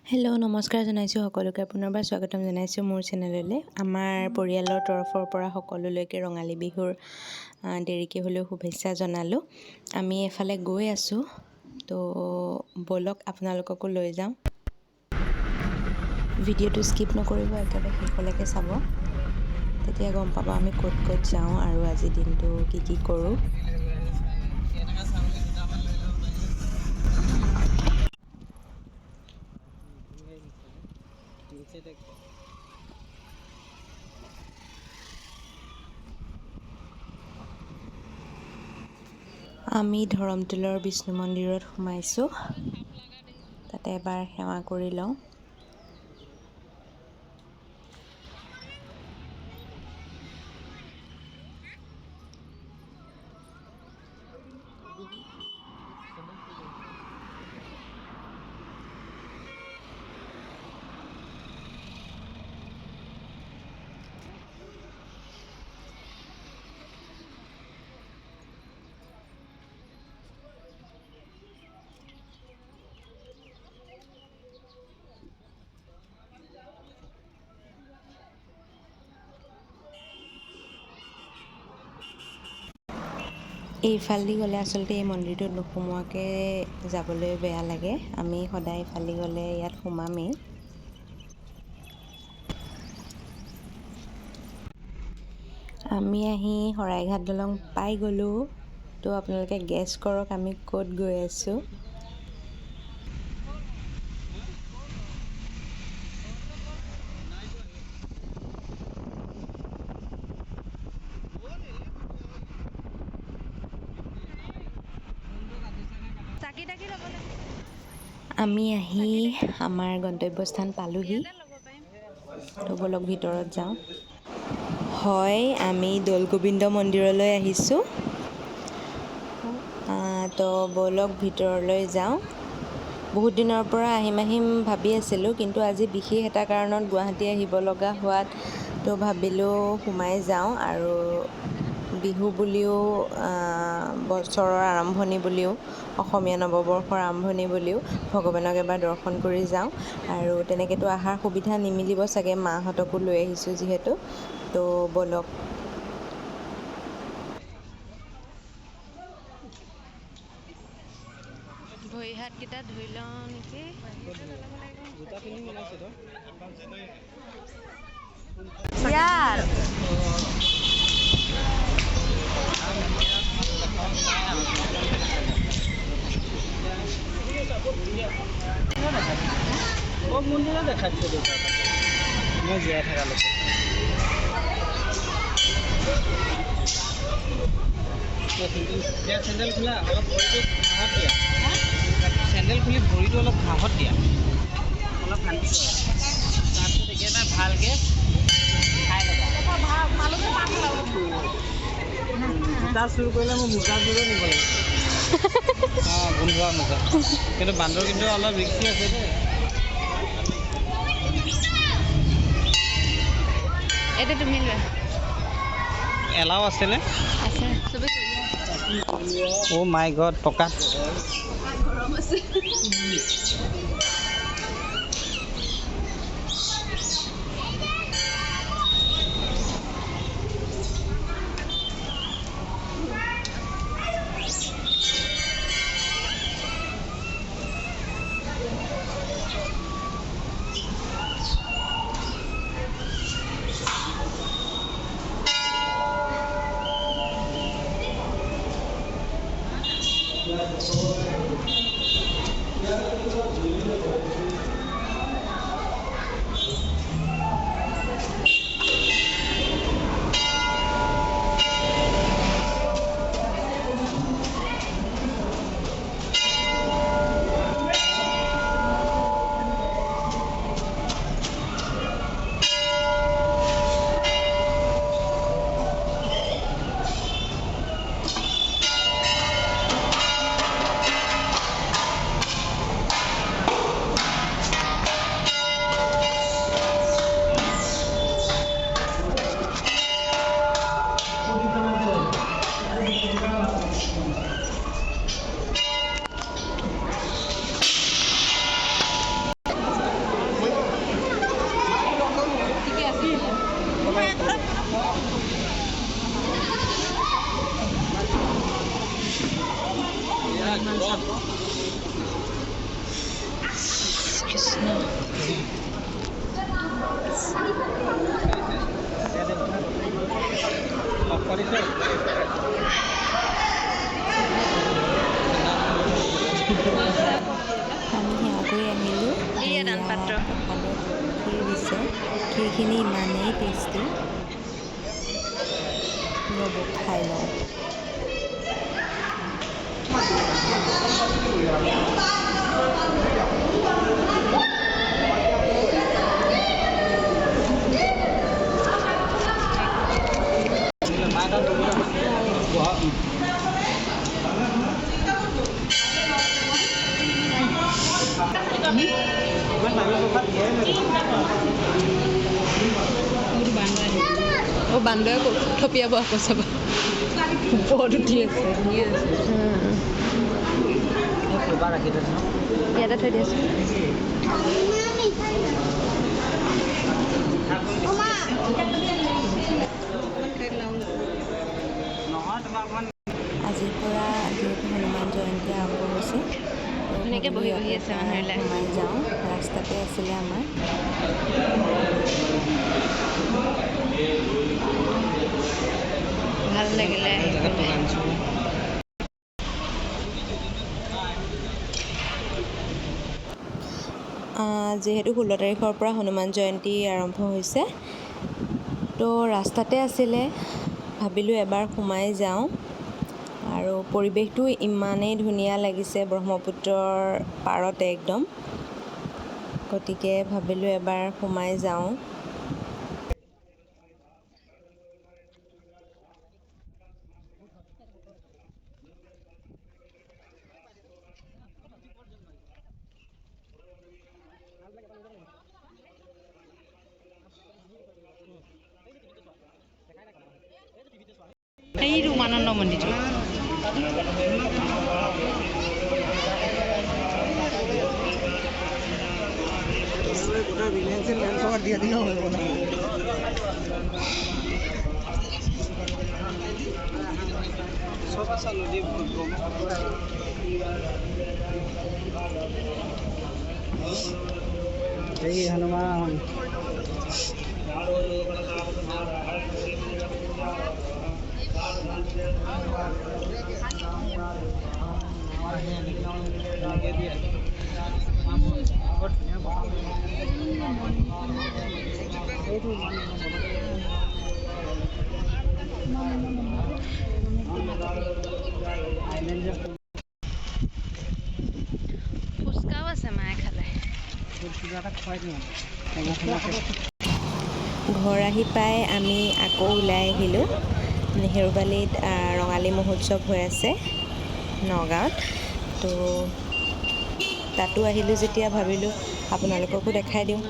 Hello' নমস্কাৰ জনাইছোঁ সকলোকে পুনৰবাৰ স্বাগতম জনাইছোঁ মোৰ চেনেললৈ। আমাৰ পৰিয়ালৰ তৰফৰ পৰা সকলোলৈকে ৰঙালী বিহুৰ দেৰিকৈ হ'লেও শুভেচ্ছা জনালোঁ। আমি এফালে গৈ আছোঁ, তো ব'লক আপোনালোককো লৈ যাওঁ। ভিডিঅ'টো স্কিপ নকৰিব, একেবাৰে শেষলৈকে চাব, তেতিয়া গম পাব আমি ক'ত ক'ত যাওঁ আৰু আজি দিনটো কি কি কৰোঁ। আমি ধৰমতোলৰ বিষ্ণু মন্দিৰত সোমাইছোঁ, তাতে এবাৰ সেৱা কৰি লওঁ। এইফালেদি গ'লে আচলতে এই মন্দিৰটোত নোসোমোৱাকৈ যাবলৈ বেয়া লাগে। আমি সদায় এইফালেদি গ'লে ইয়াত সোমামেই। আমি আহি শৰাইঘাট দলং পাই গ'লোঁ। তো আপোনালোকে গেছ কৰক আমি ক'ত গৈ আছোঁ। আমি আহি আমাৰ গন্তব্যস্থান পালোহি, তো ব'লক ভিতৰত যাওঁ। হয়, আমি দৌলগোবিন্দ মন্দিৰলৈ আহিছোঁ, তো ব'লক ভিতৰলৈ যাওঁ। বহুত দিনৰ পৰা আহিম ভাবি আছিলোঁ, কিন্তু আজি বিশেষ এটা কাৰণত গুৱাহাটী আহিব লগা হোৱাত তো ভাবিলোঁ সোমাই যাওঁ, আৰু বিহু বুলিও, বছৰৰ আৰম্ভণি বুলিও, অসমীয়া নৱবৰ্ষৰ আৰম্ভণি বুলিও ভগৱানক এবাৰ দৰ্শন কৰি যাওঁ। আৰু তেনেকৈতো অহাৰ সুবিধা নিমিলিব চাগে, মাহঁতকো লৈ আহিছোঁ যিহেতু। তো ব'লক। ভৰি হাতকেইটা ধুই লওঁ নেকি। ইয়াৰ মন্দিৰে দেখাচ্ছে মই জীয়াই থাকালৈকে। চেণ্ডেল খোলা অলপ ভৰিটো ঘাঁহত দিয়া, চেণ্ডেল খুলি ভৰিটো অলপ ঘাঁহত দিয়া, অলপ শান্তি কৰা, তাৰপিছত একেবাৰে ভালকৈ খাই ল'বা। জোতা চুৰ কৰিলে মোৰ মোজাযোৰো নিব লাগিব। অঁ, গোন্ধোৱা মোজা, কিন্তু বান্দৰ কিন্তু অলপ ৰিক্সি আছে দেই। এইটো তুমি লোৱা। এলাও আছেনে? আছে। অ' মাই গড, টকা গৰম আছে। কৃষ্ণ আমি সেৱা কৰি আহিলোঁ। প্ৰসাদত ক্ষীৰ দিছে। ক্ষীৰখিনি ইমানেই টেষ্টি। ৰ'ব খাই লওঁ। বান্দৰে থপিয়াব আকৌ চাবা ওপৰত উঠি আছে ইয়াতে থৈ দি আছোঁ। আজিৰ পৰা যিহেতু হনুমান জয়ন্তী আৰম্ভ হৈছে, ধুনীয়াকৈ বহি আছে মানুহবিলাক। সোমাই যাওঁ, ৰাস্তাতে আছিলে আমাৰ। ভাল লাগিলে। যিহেতু 16 তাৰিখৰ পৰা হনুমান জয়ন্তী আৰম্ভ হৈছে, তো ৰাস্তাতে আছিলে, ভাবিলোঁ এবাৰ সোমাই যাওঁ। আৰু পৰিৱেশটো ইমানেই ধুনীয়া লাগিছে, ব্ৰহ্মপুত্ৰৰ পাৰতে একদম, গতিকে ভাবিলোঁ এবাৰ সোমাই যাওঁ। এই উমানন্দ মন্দিৰটো হনুমান ফুচকাও আছে, মায়ে খালে। ঘৰ আহি পাই আমি আকৌ ওলাই আহিলোঁ। নেহেৰুবালিত ৰঙালী মহোৎসৱ হৈ আছে নগাঁৱত, তো তাতো আহিলোঁ যেতিয়া ভাবিলোঁ আপোনালোককো দেখাই দিওঁ।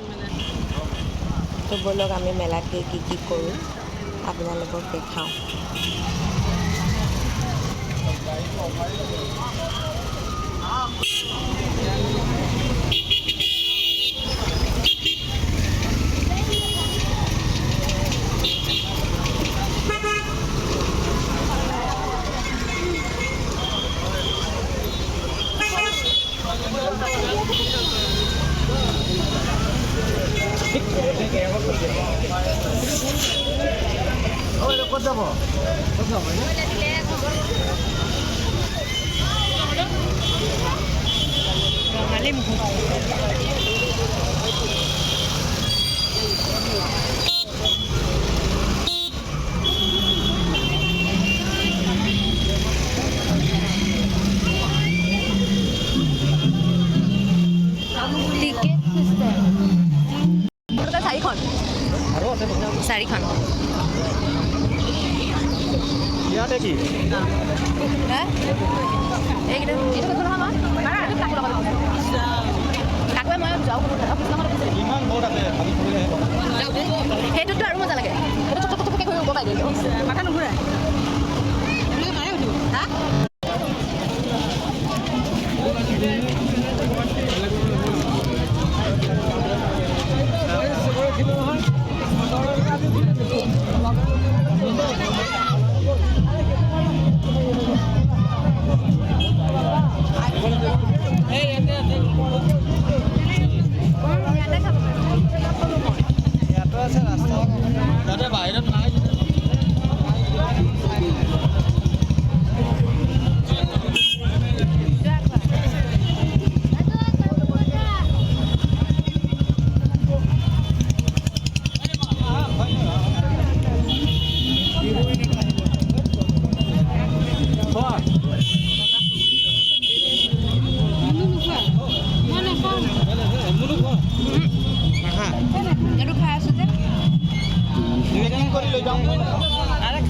তো ব'লক আমি মেলাত গৈ কি কৰোঁ আপোনালোকক দেখাওঁ। ক'ত যাব? ৰঙালী চাৰিখন ইয়াতে কি সেইটোতো আৰু মজা লাগে। মাথা নুঘূৰাই ইয়াতে খাব পাৰিম। ইয়াতো আছে ৰাস্তা। যাতে বাহিৰত নাই